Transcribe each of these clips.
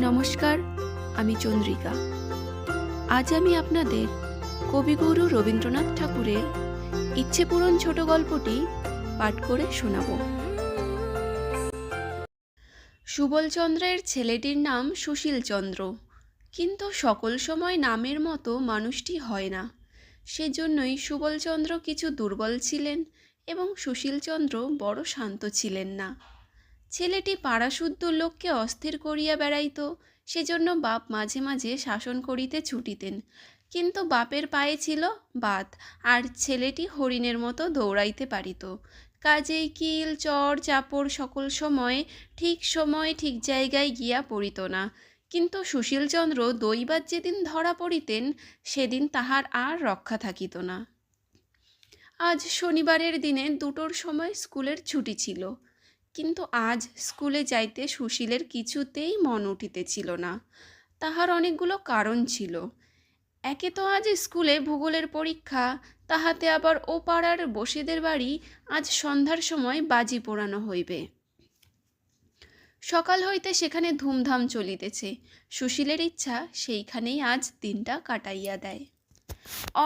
নমস্কার, আমি চন্দ্রিকা। আজ আমি আপনাদের কবিগুরু রবীন্দ্রনাথ ঠাকুরের ইচ্ছে পূরণ ছোট গল্পটি পাঠ করে শোনাব। সুবলচন্দ্রের ছেলেটির নাম সুশীলচন্দ্র, কিন্তু সকল সময় নামের মতো মানুষটি হয় না। সেজন্যই সুবলচন্দ্র কিছু দুর্বল ছিলেন এবং সুশীলচন্দ্র বড় শান্ত ছিলেন না। ছেলেটি পাড়াশুদ্ধ লোককে অস্থির করিয়া বেড়াইত, সেজন্য বাপ মাঝে মাঝে শাসন করিতে ছুটিতেন। কিন্তু বাপের পায়ে ছিল বাত, আর ছেলেটি হরিণের মতো দৌড়াইতে পারিত। কাজেই কিল চড় চাপড় সকল সময় ঠিক জায়গায় গিয়া পড়িত না। কিন্তু সুশীলচন্দ্র দৈবাত যেদিন ধরা পড়িতেন, সেদিন তাহার আর রক্ষা থাকিত না। আজ শনিবারের দিনে 2টোর সময় স্কুলের ছুটি ছিল, কিন্তু আজ স্কুলে যাইতে সুশীলের কিছুতেই মন উঠিতেছিল না। তাহার অনেকগুলো কারণ ছিল। একে তো আজ স্কুলে ভূগোলের পরীক্ষা, তাহাতে আবার ও পাড়ার বসেদের বাড়ি আজ সন্ধ্যার সময় বাজি পোড়ানো হইবে। সকাল হইতে সেখানে ধুমধাম চলিতেছে। সুশীলের ইচ্ছা সেইখানেই আজ দিনটা কাটাইয়া দেয়।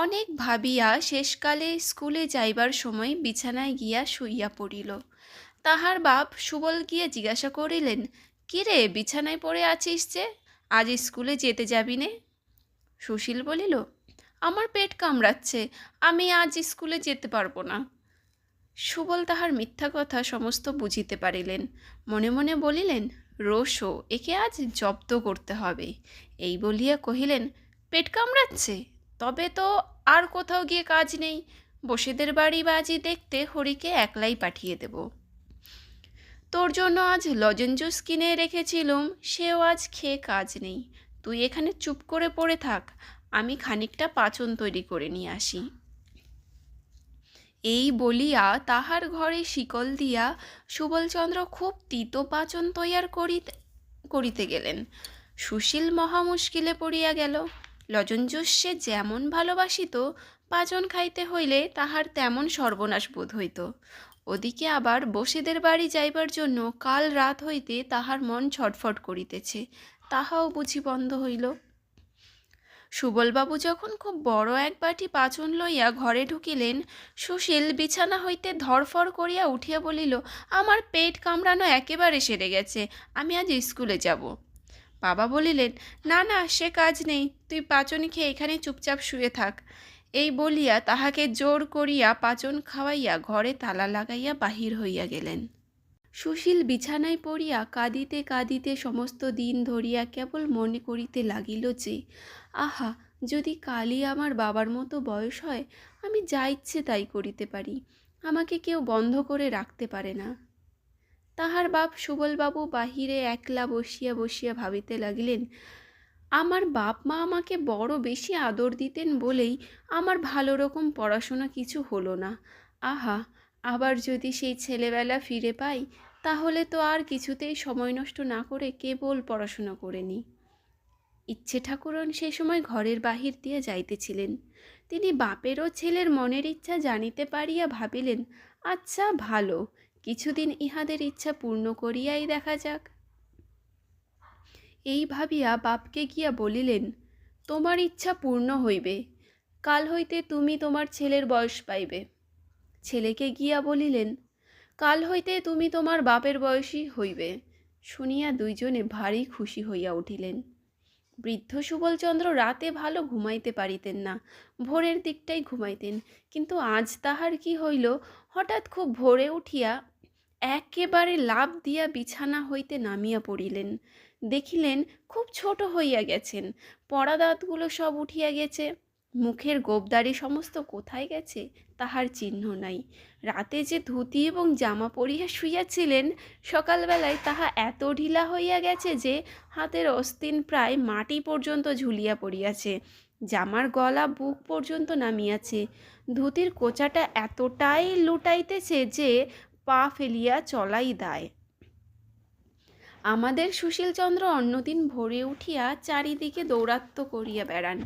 অনেক ভাবিয়া শেষকালে স্কুলে যাইবার সময় বিছানায় গিয়া শুইয়া পড়িল। তাহার বাপ সুবল গিয়া জিজ্ঞাসা করিলেন, কিরে, বিছানায় পড়ে আছিস যে, আজ স্কুলে যেতে যাবি নে? সুশীল বলিল, আমার পেট কামড়াচ্ছে, আমি আজ স্কুলে যেতে পারবো না। সুবল তাহার মিথ্যা কথা সমস্ত বুঝিতে পারিলেন। মনে মনে বলিলেন, রোশো, একে আজ জব্দ করতে হবে। এই বলিয়া কহিলেন, পেট কামড়াচ্ছে? তবে তো আর কোথাও গিয়ে কাজ নেই। বসেদের বাড়ি বাজি দেখতে হরিকে একলাই পাঠিয়ে দেব। তোর জন্য আজ লজেন জুস কিনে রেখেছিলুম, সেও আজ খেয়ে কাজ নেই। তুই এখানে চুপ করে পড়ে থাক, আমি খানিকটা পাচন তৈরি করে নিয়ে আসি। এই বলিয়া তাহার ঘরে শিকল দিয়া সুবলচন্দ্র খুব তিতো পাচন তৈয়ার করিতে গেলেন। সুশীল মহা মুশকিলে পড়িয়া গেল। লজেন জুস সে যেমন ভালোবাসিত, পাচন খাইতে হইলে তাহার তেমন সর্বনাশ বোধ হইত। ওদিকে আবার বসেদের বাড়ি যাইবার জন্য কাল রাত হইতে তাহার মন ছটফট করিতেছে, তাহাও বুঝি বন্ধ হইল। সুবলবাবু যখন খুব বড় এক বাটি পাচন লইয়া ঘরে ঢুকিলেন, সুশীল বিছানা হইতে ধরফর করিয়া উঠিয়া বলিল, আমার পেট কামড়ানো একেবারে সেরে গেছে, আমি আজ স্কুলে যাব। বাবা বলিলেন, না না, সে কাজ নেই, তুই পাচন খেয়ে এখানে চুপচাপ শুয়ে থাক। এই বলিয়া তাহাকে জোর করিয়া পাচন খাওয়াইয়া ঘরে তালা লাগাইয়া বাহির হইয়া গেলেন। সুশীল বিছানায় পড়িয়া কাঁদিতে কাঁদিতে সমস্ত দিন ধরিয়া কেবল মনে করিতে লাগিল যে, আহা, যদি কালই আমার বাবার মতো বয়স হয়, আমি যা ইচ্ছে তাই করিতে পারি, আমাকে কেউ বন্ধ করে রাখতে পারে না। তাহার বাপ সুবলবাবু বাহিরে একলা বসিয়া বসিয়া ভাবিতে লাগিলেন, আমার বাপ মা আমাকে বড় বেশি আদর দিতেন বলেই আমার ভালো রকম পড়াশোনা কিছু হলো না। আহা, আবার যদি সেই ছেলেবেলা ফিরে পাই, তাহলে তো আর কিছুতেই সময় নষ্ট না করে কেবল পড়াশোনা করে নিই। ইচ্ছে ঠাকুরন সে সময় ঘরের বাহির দিয়া যাইতেছিলেন। তিনি বাপের ও ছেলের মনের ইচ্ছা জানিতে পারিয়া ভাবিলেন, আচ্ছা ভালো, কিছুদিন ইহাদের ইচ্ছা পূর্ণ করিয়াই দেখা যাক। এই ভাবিয়া বাপকে গিয়া বলিলেন, তোমার ইচ্ছা পূর্ণ হইবে, কাল হইতে তুমি তোমার ছেলের বয়স পাইবে। ছেলেকে গিয়া বলিলেন, কাল হইতে তুমি তোমার বাপের বয়সী হইবে। শুনিয়া দুইজনে ভারী খুশি হইয়া উঠিলেন। বৃদ্ধ সুবলচন্দ্র রাতে ভালো ঘুমাইতে পারিতেন না, ভোরের দিকটাই ঘুমাইতেন। কিন্তু আজ তাহার কি হইল, হঠাৎ খুব ভোরে উঠিয়া একেবারে লাফ দিয়া বিছানা হইতে নামিয়া পড়িলেন। দেখিলেন খুব ছোট হইয়া গেছেন, পড়া দাঁতগুলো সব উঠিয়া গেছে, মুখের গোবদাড়ি সমস্ত কোথায় গেছে তাহার চিহ্ন নাই। রাতে যে ধুতি এবং জামা পরিয়া শুইয়াছিলেন, সকালবেলায় তাহা এত ঢিলা হইয়া গেছে যে হাতের অস্তিন প্রায় মাটি পর্যন্ত ঝুলিয়া পড়িয়াছে, জামার গলা বুক পর্যন্ত নামিয়াছে, ধুতির কোচাটা এতটাই লুটাইতেছে যে পা ফেলিয়া চলাই দায়। আমাদের সুশীলচন্দ্র অন্যদিন ভোরে উঠিয়া চারিদিকে দৌরাত্ম্য করিয়া বেড়ান,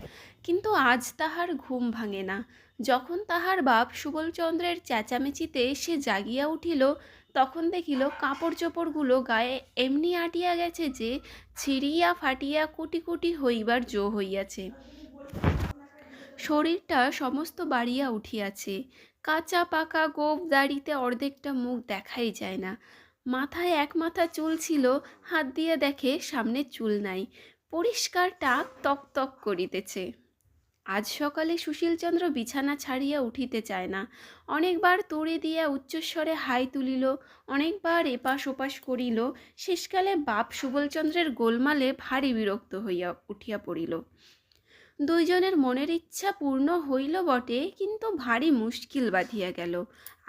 কিন্তু আজ তাহার ঘুম ভাঙে না। যখন তাহার বাপ সুবলচন্দ্রের চেঁচামেচিতে সে জাগিয়া উঠিল, তখন দেখিল কাপড় চোপড়গুলো গায়ে এমনি আটিয়া গেছে যে ছিঁড়িয়া ফাটিয়া কুটি কুটি হইবার জো হইয়াছে। শরীরটা সমস্ত বাড়িয়া উঠিয়াছে। কাঁচা পাকা গোঁফ দাড়িতে অর্ধেকটা মুখ দেখাই যায় না। মাথায় এক মাথা চুল ছিল, হাত দিয়ে দেখে সামনে চুল নাই। পরিষ্কার টাক তক তক করিতেছে। আজ সকালে সুশীলচন্দ্র বিছানা ছাড়িয়া উঠিতে চায় না। অনেকবার তোড়ে দিয়া উচ্চস্বরে হাই তুলিল, অনেকবার এপাশ ওপাশ করিল। শেষকালে বাপ সুবলচন্দ্রের গোলমালে ভারী বিরক্ত হইয়া উঠিয়া পড়িল। দুইজনের মনের ইচ্ছা পূর্ণ হইল বটে, কিন্তু ভারী মুশকিল বাঁধিয়া গেল।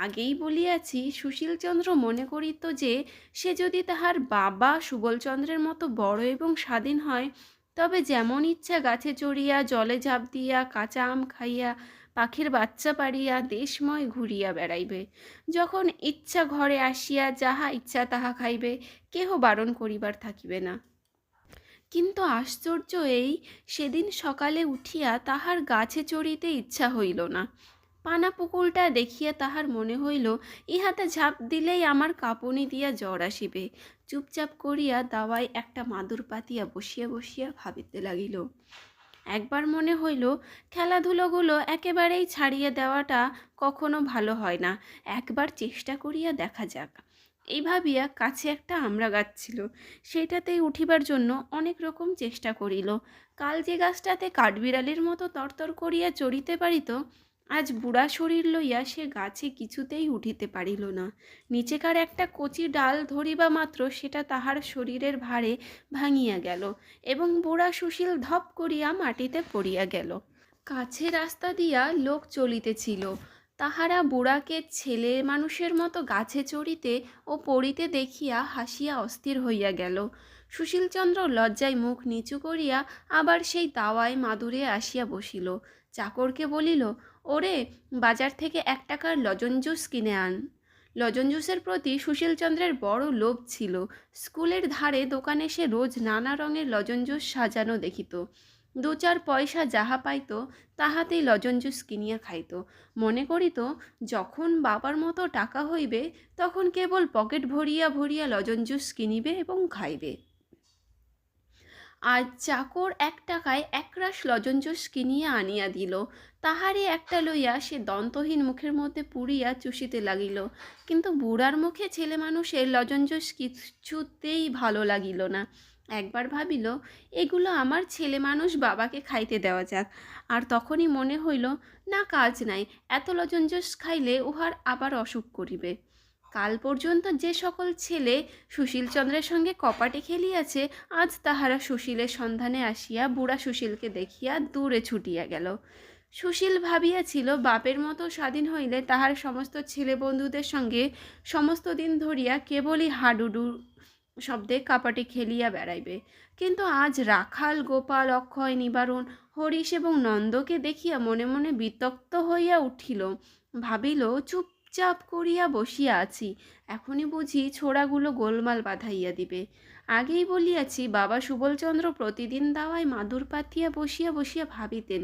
আগেই বলিয়াছি, সুশীলচন্দ্র মনে করিত যে সে যদি তাহার বাবা সুবলচন্দ্রের মতো বড় এবং স্বাধীন হয়, তবে যেমন ইচ্ছা গাছে চড়িয়া, জলে ঝাঁপ দিয়া, কাঁচা আম খাইয়া, পাখির বাচ্চা পাড়িয়া দেশময় ঘুরিয়া বেড়াইবে। যখন ইচ্ছা ঘরে আসিয়া যাহা ইচ্ছা তাহা খাইবে, কেহ বারণ করিবার থাকিবে না। কিন্তু আশ্চর্য এই, সেদিন সকালে উঠিয়া তাহার গাছে চড়িতে ইচ্ছা হইল না। পানা পুকুরটা দেখিয়া তাহার মনে হইল, ইহাতে ঝাঁপ দিলেই আমার কাঁপুনি দিয়া জ্বর আসিবে। চুপচাপ করিয়া দাওয়ায় একটা মাদুর পাতিয়া বসিয়া বসিয়া ভাবিতে লাগিল। একবার মনে হইল, খেলাধুলোগুলো একেবারেই ছাড়িয়ে দেওয়াটা কখনো ভালো হয় না, একবার চেষ্টা করিয়া দেখা যাক। এই ভাবিয়া কাছে একটা আমড়া গাছ ছিল, সেইটাতেই উঠিবার জন্য অনেক রকম চেষ্টা করিল। কাল যে গাছটাতে কাঠবিড়ালির মতো তরতর করিয়া চড়িতে পারিত, আজ বুড়া শরীর লইয়া সে গাছে কিছুতেই উঠিতে পারিল না। নিচেকার একটা কচি ডাল ধরিবা মাত্র সেটা তাহার শরীরের ভারে ভাঙিয়া গেল এবং বুড়া সুশীল ধপ করিয়া মাটিতে পড়িয়া গেল। কাছে রাস্তা দিয়া লোক চলিতেছিল, তাহারা বুড়াকে ছেলে মানুষের মতো গাছে চড়িতে ও পড়িতে দেখিয়া হাসিয়া অস্থির হইয়া গেল। সুশীলচন্দ্র লজ্জায় মুখ নিচু করিয়া আবার সেই দাওয়ায় মাদুরে আসিয়া বসিল। চাকরকে বলিল, ওরে, বাজার থেকে 1 টাকার লজেন জুস কিনে আন। লজেন জুসের প্রতি সুশীলচন্দ্রের বড় লোভ ছিল। স্কুলের ধারে দোকানে সে রোজ নানা রঙের লজেন জুস সাজানো দেখিত। 2-4 পয়সা যাহা পাইত তাহাতেই লজেন জুস কিনিয়া খাইত। মনে করিত, যখন বাবার মতো টাকা হইবে তখন কেবল পকেট ভরিয়া ভরিয়া লজেন জুস কিনিবে এবং খাইবে। আজ চাকর 1 টাকায় 1 রাশ লজেন জুস কিনিয়া আনিয়া দিল। তাহারই একটা লইয়া সে দন্তহীন মুখের মধ্যে পুরিয়া চুষিতে লাগিল। কিন্তু বুড়ার মুখে ছেলে মানুষের লজেন জুস কিছুতেই ভালো লাগিল না। একবার ভাবিল, এগুলো আমার ছেলে মানুষ বাবাকে খাইতে দেওয়া যাক। আর তখনই মনে হইল, না, কাজ নাই, এত লজেন জুস খাইলে উহার আবার অসুখ করিবে। কাল পর্যন্ত যে সকল ছেলে সুশীলচন্দ্রের সঙ্গে কপাটে খেলিয়াছে, আজ তাহারা সুশীলের সন্ধানে আসিয়া বুড়া সুশীলকে দেখিয়া দূরে ছুটিয়া গেল। সুশীল ভাবিয়াছিল, বাপের মতো স্বাধীন হইলে তাহার সমস্ত ছেলে বন্ধুদের সঙ্গে সমস্ত দিন ধরিয়া কেবলই হাডুডু শব্দে কাপাটে খেলিয়া বেড়াইবে। কিন্তু আজ রাখাল, গোপাল, অক্ষয়, নিবারণ, হরিশ এবং নন্দকে দেখিয়া মনে মনে বিতক্ত হইয়া উঠিল। ভাবিল, চুপচাপ করিয়া বসিয়া আছি, এখনই বুঝি ছোড়াগুলো গোলমাল বাঁধাইয়া দিবে। আগেই বলিয়াছি, বাবা সুবলচন্দ্র প্রতিদিন দাওয়ায় মাদুর পাতিয়া বসিয়া বসিয়া ভাবিতেন।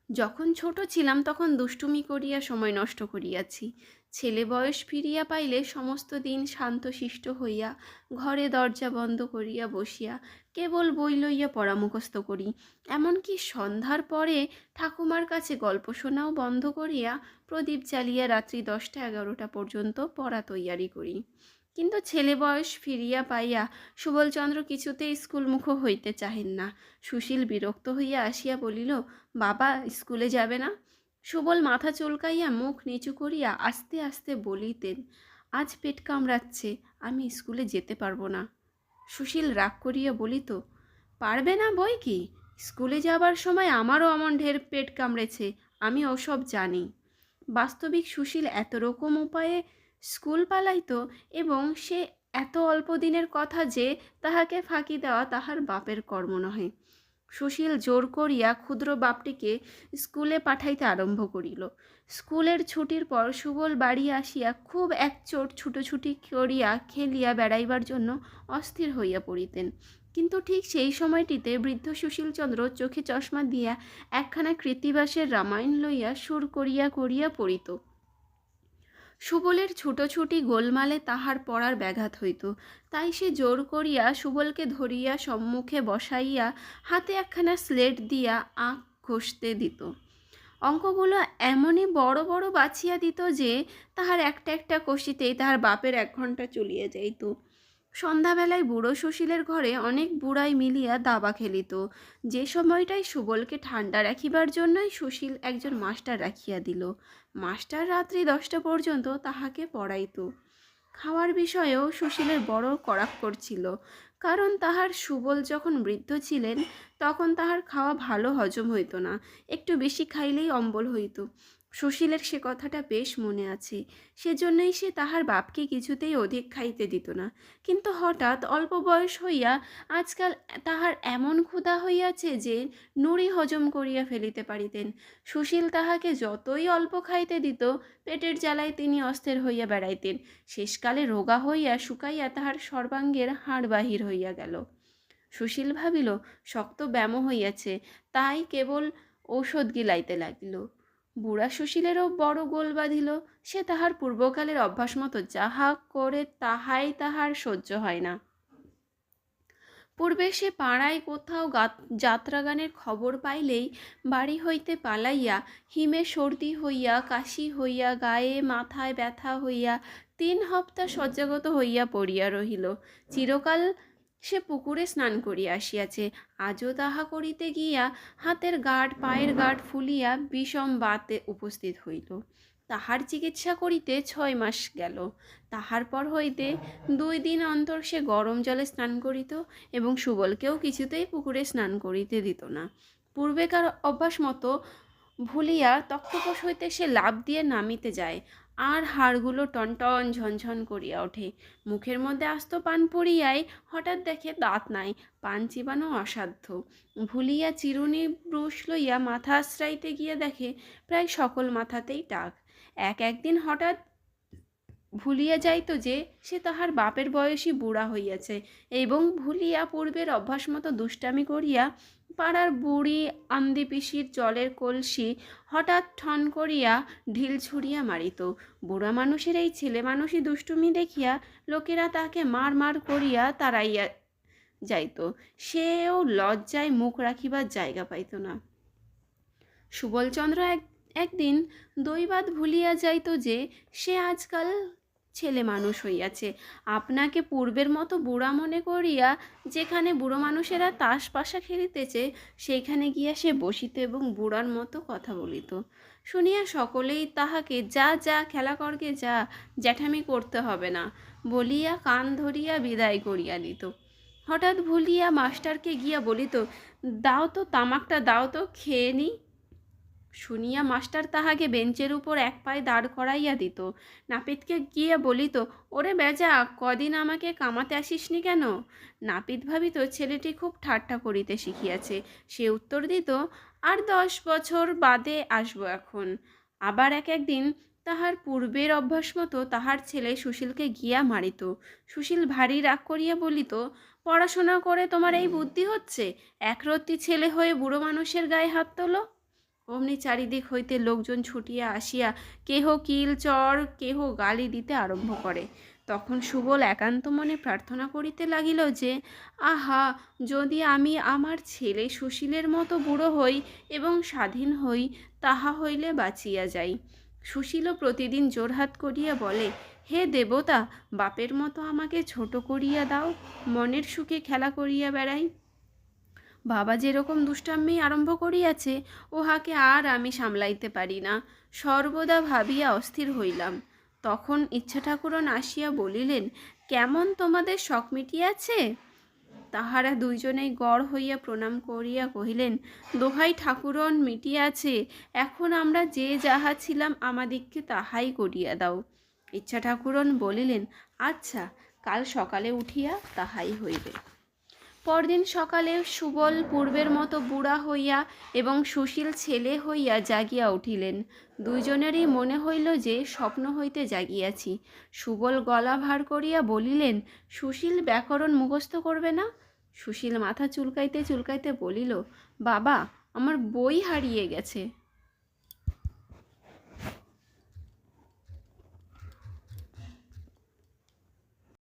যখন ছোট ছিলাম তখন দুষ্টুমি করিয়া সময় নষ্ট করিয়াছি। ছেলে বয়স ফিরিয়া পাইলে সমস্ত দিন শান্তশিষ্ট হইয়া ঘরে দরজা বন্ধ করিয়া বসিয়া কেবল বই লইয়া পড়া মুখস্থ করি। এমনকি সন্ধ্যার পরে ঠাকুমার কাছে গল্প শোনাও বন্ধ করিয়া প্রদীপ জ্বালিয়া রাত্রি 10টা-11টা পর্যন্ত পড়া তৈয়ারি করি। কিন্তু ছেলে বয়স ফিরিয়া পাইয়া সুবলচন্দ্র কিছুতেই স্কুলমুখ হইতে চাহেন না। সুশীল বিরক্ত হইয়া আসিয়া বলিল, বাবা স্কুলে যাবে না? সুবল মাথা চুলকাইয়া মুখ নিচু করিয়া আস্তে আস্তে বলিতেন, আজ পেট কামড়াচ্ছে, আমি স্কুলে যেতে পারবো না। সুশীল রাগ করিয়া বলিত, পারবে না বই কি, স্কুলে যাবার সময় আমারও অমন ঢের পেট কামড়েছে, আমি ওসব জানি। বাস্তবিক সুশীল এত রকম উপায়ে স্কুল পালাইত, এবং সে এত অল্প দিনের কথা যে তাহাকে ফাঁকি দেওয়া তাহার বাপের কর্ম নহে। সুশীল জোর করিয়া ক্ষুদ্র বাপটিকে স্কুলে পাঠাইতে আরম্ভ করিল। স্কুলের ছুটির পর সুবল বাড়ি আসিয়া খুব একচোট ছুটোছুটি করিয়া খেলিয়া বেড়াইবার জন্য অস্থির হইয়া পড়িতেন। কিন্তু ঠিক সেই সময়টিতে বৃদ্ধ সুশীলচন্দ্র চোখে চশমা দিয়া একখানা কৃত্তিবাসের রামায়ণ লইয়া সুর করিয়া করিয়া পড়িত। সুবলের ছুটোছুটি গোলমালে তাহার পড়ার ব্যাঘাত হইত। তাই সে জোর করিয়া সুবলকে ধরিয়া সম্মুখে বসাইয়া হাতে একখানা স্লেট দিয়া আঁক ঘষতে দিত। অঙ্কগুলো এমনই বড় বড় বাছিয়া দিত যে তাহার একটা একটা কষিতেই তাহার বাপের 1 ঘন্টা চলিয়া যাইত। সন্ধ্যাবেলায় বুড়ো সুশীলের ঘরে অনেক বুড়াই মিলিয়া দাবা খেলিত। যে সময়টাই সুবলকে ঠান্ডা রাখিবার জন্যই সুশীল একজন মাস্টার রাখিয়া দিল। মাস্টার রাত্রি 10টা পর্যন্ত তাহাকে পড়াইত। খাওয়ার বিষয়েও সুশীলের বড় কড়াক্কড় ছিল, কারণ তাহার সুবল যখন বৃদ্ধ ছিলেন তখন তাহার খাওয়া ভালো হজম হইত না, একটু বেশি খাইলেই অম্বল হইত। সুশীলের সে কথাটা বেশ মনে আছে, সেজন্যই সে তাহার বাপকে কিছুতেই অধিক খাইতে দিত না। কিন্তু হঠাৎ অল্প বয়স হইয়া আজকাল তাহার এমন ক্ষুধা হইয়াছে যে নুড়ি হজম করিয়া ফেলিতে পারিতেন। সুশীল তাহাকে যতই অল্প খাইতে দিত, পেটের জ্বালায় তিনি অস্থির হইয়া বেড়াইতেন। শেষকালে রোগা হইয়া শুকাইয়া তাহার সর্বাঙ্গের হাড় বাহির হইয়া গেল। সুশীল ভাবিল শক্ত ব্যামো হইয়াছে, তাই কেবল ঔষধ গিলাইতে লাগিল। বুড়া সুশীলেরও বড় গোল বাঁধিল। সে তাহার পূর্বকালের অভ্যাস মতো যাহা করে তাহাই তাহার সহ্য হয় না। পূর্বে সে পাড়ায় কোথাও যাত্রাগানের খবর পাইলেই বাড়ি হইতে পালাইয়া হিমে সর্দি হইয়া, কাশি হইয়া, গায়ে মাথায় ব্যথা হইয়া 3 হপ্তা শয্যাগত হইয়া পড়িয়া রহিল। চিরকাল সে পুকুরে স্নান করিয়া আসিয়াছে, আজও তাহা করিতে গিয়া হাতের গাঁট পায়ের গাঁট ফুলিয়া বিষম বাতে উপস্থিত হইল। তাহার চিকিৎসা করিতে 6 মাস গেল। তাহার পর হইতে 2 দিন অন্তর সে গরম জলে স্নান করিত এবং সুবলকেও কিছুতেই পুকুরে স্নান করিতে দিত না। পূর্বেকার অভ্যাস মতো ভুলিয়া তক্তপোষ হইতে সে লাফ দিয়ে নামিতে যায়, আর হাড়গুলো টনটন ঝনঝন করিয়া ওঠে। মুখের মধ্যে আস্ত পান পড়িয়াই হঠাৎ দেখে দাঁত নাই, পান চিবানো অসাধ্য। ভুলিয়া চিরুনি ব্রুশ লইয়া মাথা আশ্রাইতে গিয়া দেখে প্রায় সকল মাথাতেই টাক। একদিন হঠাৎ ভুলিয়া যাইত যে সে তাহার বাপের বয়সী বুড়া হইয়াছে, এবং ভুলিয়া পূর্বের অভ্যাস মতো দুষ্টামি করিয়া পাড়ার বুড়ি আমদি পিসির জলের কলসি হঠাৎ ঠন করিয়া ঢিল ছুঁড়িয়া মারিত। বুড়া মানুষের এই ছেলে মানুষই দুষ্টুমি দেখিয়া লোকেরা তাকে মার মার করিয়া তাড়াইয়া যাইত। সেও লজ্জায় মুখ রাখিবার জায়গা পাইত না। সুবলচন্দ্র একদিন দৈবাত ভুলিয়া যাইত যে সে আজকাল ছেলে মানুষ হইয়াছে। আপনাকে পূর্বের মতো বুড়া মনে করিয়া যেখানে বুড়ো মানুষেরা তাস পাশা খেলিতেছে সেইখানে গিয়া সে বসিত এবং বুড়ার মতো কথা বলিত। শুনিয়া সকলেই তাহাকে যা যা খেলা করগে যা, জ্যাঠামি করতে হবে না বলিয়া কান ধরিয়া বিদায় করিয়া দিত। হঠাৎ ভুলিয়া মাস্টারকে গিয়া বলিত, দাও তো তামাকটা, দাও তো খেয়ে নি। শুনিয়া মাস্টার তাহাকে বেঞ্চের উপর এক পায়ে দাঁড় করাইয়া দিত। নাপিতকে গিয়া বলিত, ওরে বেজা, কদিন আমাকে কামাতে আসিসনি কেন? নাপিত ভাবিত ছেলেটি খুব ঠাট্টা করিতে শিখিয়াছে। সে উত্তর দিত, আর 10 বছর বাদে আসবো এখন। আবার একদিন তাহার পূর্বের অভ্যাস মতো তাহার ছেলে সুশীলকে গিয়া মারিত। সুশীল ভারী রাগ করিয়া বলিত, পড়াশোনা করে তোমার এই বুদ্ধি হচ্ছে? একরত্তি ছেলে হয়ে বুড়ো মানুষের গায়ে হাত তোলো। অমনি চারিদিক হইতে লোকজন ছুটিয়া আসিয়া কেহ কিল চর, কেহ গালি দিতে আরম্ভ করে। তখন সুবল একান্ত মনে প্রার্থনা করিতে লাগিল যে, আহা, যদি আমি আমার ছেলে সুশীলের মতো বুড়ো হই এবং স্বাধীন হই, তাহা হইলে বাঁচিয়া যাই। সুশীলও প্রতিদিন জোরহাত করিয়া বলে, হে দেবতা, বাপের মতো আমাকে ছোট করিয়া দাও, মনের সুখে খেলা করিয়া বেড়াই। বাবা যেরকম দুষ্টামি আরম্ভ করিয়াছে, উহাকে আর আমি সামলাইতে পারি না। সর্বদা ভাবিয়া অস্থির হইলাম। তখন ইচ্ছা ঠাকুরন আসিয়া বলিলেন, কেমন তোমাদের শখ মিটিয়াছে? তাহারা দুইজনেই গড় হইয়া প্রণাম করিয়া কহিলেন, দোহাই ঠাকুরন, মিটিয়াছে। এখন আমরা যে যাহা ছিলাম আমাদিগকে তাহাই করিয়া দাও। ইচ্ছা ঠাকুরন বলিলেন, আচ্ছা, কাল সকালে উঠিয়া তাহাই হইবে। পরদিন সকালে সুবল পূর্বের মতো বুড়া হইয়া এবং সুশীল ছেলে হইয়া জাগিয়া উঠিলেন। দুইজনেরই মনে হইল যে স্বপ্ন হইতে জাগিয়াছি। সুবল গলা ভার করিয়া বলিলেন, সুশীল ব্যাকরণ মুখস্থ করবে না? সুশীল মাথা চুলকাইতে চুলকাইতে বলিল, বাবা, আমার বই হারিয়ে গেছে।